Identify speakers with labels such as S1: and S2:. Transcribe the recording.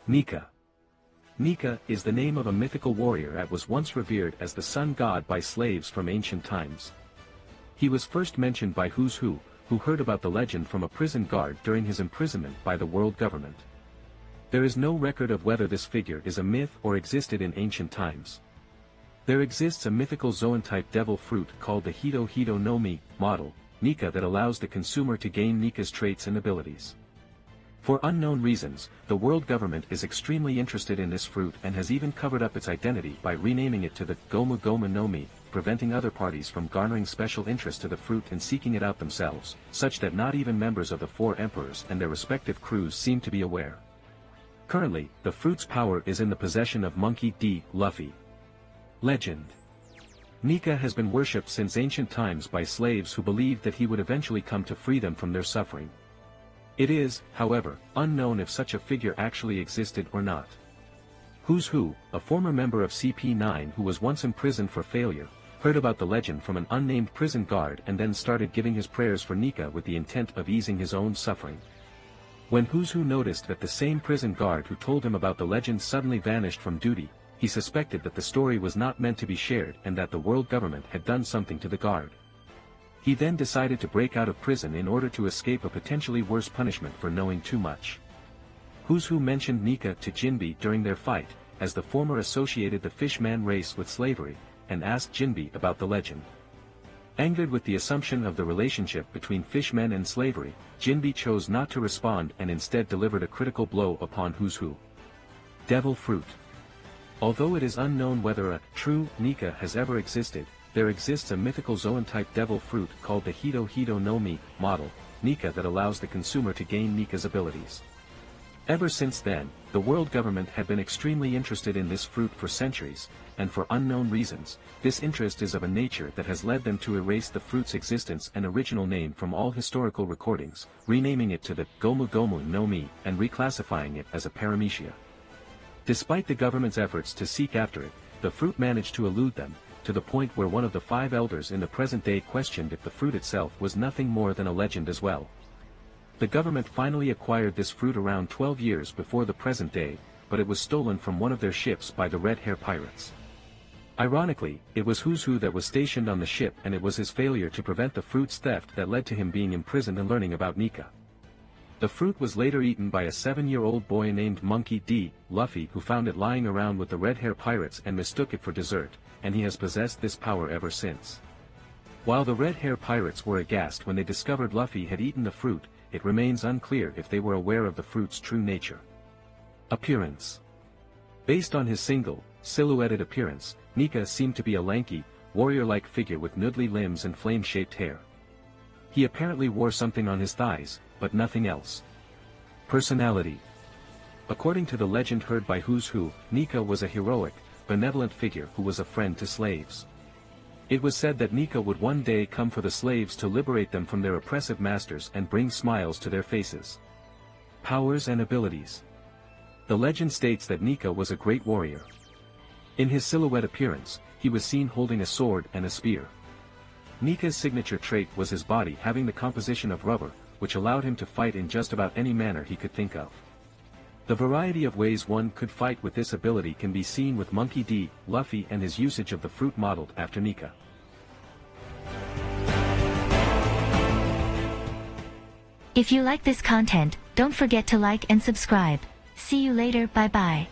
S1: NIKA. NIKA is the name of a mythical warrior that was once revered as the sun god by slaves from ancient times. He was first mentioned by Who's Who heard about the legend from a prison guard during his imprisonment by the world government. There is no record of whether this figure is a myth or existed in ancient times. There exists a mythical zoan-type devil fruit called the Hito Hito no Mi model, NIKA, that allows the consumer to gain NIKA's traits and abilities. For unknown reasons, the world government is extremely interested in this fruit and has even covered up its identity by renaming it to the Gomu Gomu no Mi, preventing other parties from garnering special interest to the fruit and seeking it out themselves, such that not even members of the four emperors and their respective crews seem to be aware. Currently, the fruit's power is in the possession of Monkey D. Luffy. Legend. NIKA has been worshipped since ancient times by slaves who believed that he would eventually come to free them from their suffering. It is, however, unknown if such a figure actually existed or not. Who's Who, a former member of CP9 who was once imprisoned for failure, heard about the legend from an unnamed prison guard and then started giving his prayers for NIKA with the intent of easing his own suffering. When Who's Who noticed that the same prison guard who told him about the legend suddenly vanished from duty, he suspected that the story was not meant to be shared and that the world government had done something to the guard. He then decided to break out of prison in order to escape a potentially worse punishment for knowing too much. Who's Who mentioned NIKA to Jinbe during their fight, as the former associated the fishman race with slavery, and asked Jinbe about the legend. Angered with the assumption of the relationship between fishmen and slavery, Jinbe chose not to respond and instead delivered a critical blow upon Who's Who. Devil Fruit. Although it is unknown whether a true NIKA has ever existed, there exists a mythical zoan-type devil fruit called the Hito Hito no Mi model, NIKA, that allows the consumer to gain NIKA's abilities. Ever since then, the world government had been extremely interested in this fruit for centuries, and for unknown reasons, this interest is of a nature that has led them to erase the fruit's existence and original name from all historical recordings, renaming it to the Gomu Gomu no Mi and reclassifying it as a paramecia. Despite the government's efforts to seek after it, the fruit managed to elude them, to the point where one of the 5 elders in the present day questioned if the fruit itself was nothing more than a legend as well. The government finally acquired this fruit around 12 years before the present day, but it was stolen from one of their ships by the Red Hair Pirates. Ironically, it was Who's Who that was stationed on the ship, and it was his failure to prevent the fruit's theft that led to him being imprisoned and learning about NIKA. The fruit was later eaten by a 7-year-old boy named Monkey D. Luffy, who found it lying around with the Red Hair Pirates and mistook it for dessert, and he has possessed this power ever since. While the Red Hair Pirates were aghast when they discovered Luffy had eaten the fruit, it remains unclear if they were aware of the fruit's true nature. Appearance. Based on his single, silhouetted appearance, NIKA seemed to be a lanky, warrior-like figure with noodly limbs and flame-shaped hair. He apparently wore something on his thighs, but nothing else. Personality. According to the legend heard by Who's Who, NIKA was a heroic, benevolent figure who was a friend to slaves. It was said that NIKA would one day come for the slaves to liberate them from their oppressive masters and bring smiles to their faces. Powers and abilities. The legend states that NIKA was a great warrior. In his silhouette appearance, he was seen holding a sword and a spear. NIKA's signature trait was his body having the composition of rubber, which allowed him to fight in just about any manner he could think of. The variety of ways one could fight with this ability can be seen with Monkey D. Luffy and his usage of the fruit modeled after NIKA.
S2: If you like this content, don't forget to like and subscribe. See you later, bye bye.